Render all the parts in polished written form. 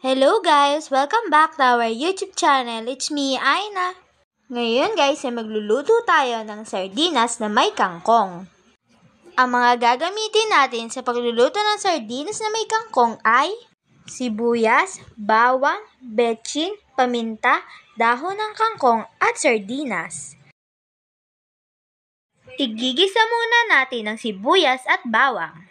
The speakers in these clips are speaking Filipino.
Hello guys! Welcome back to our YouTube channel. It's me, Aina. Ngayon guys ay magluluto tayo ng sardinas na may kangkong. Ang mga gagamitin natin sa pagluluto ng sardinas na may kangkong ay sibuyas, bawang, betchin, paminta, dahon ng kangkong at sardinas. Igigisa muna natin ang sibuyas at bawang.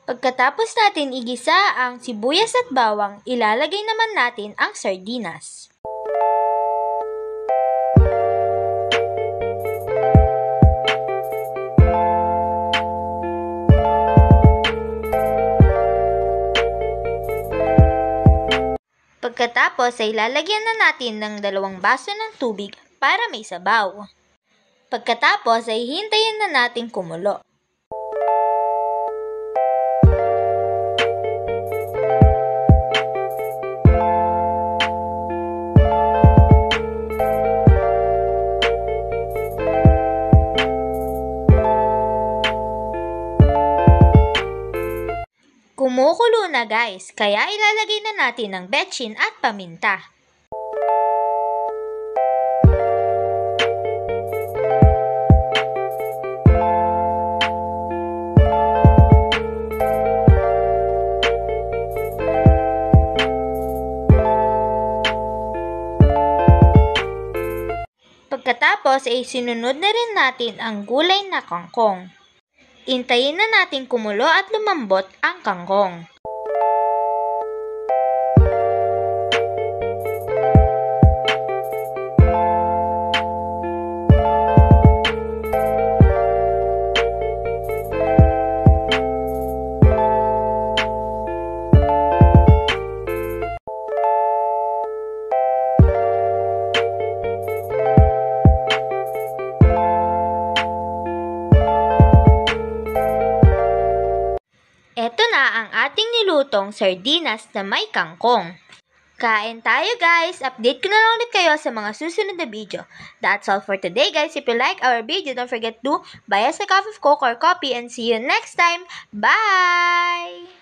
Pagkatapos natin igisa ang sibuyas at bawang, ilalagay naman natin ang sardinas. Pagkatapos ay lalagyan na natin ng 2 baso ng tubig para may sabaw. Pagkatapos ay hintayin na natin kumulo. Kumukulo na guys, kaya ilalagay na natin ang betchin at paminta. Pagkatapos ay sinunod na rin natin ang gulay na kangkong. Hintayin na natin kumulo at lumambot ang kangkong. Ito na ang ating nilutong sardinas na may kangkong. Kain tayo guys! Update ko na lang ulit kayo sa mga susunod na video. That's all for today guys. If you like our video, don't forget to buy us a cup of Coke or coffee and see you next time. Bye!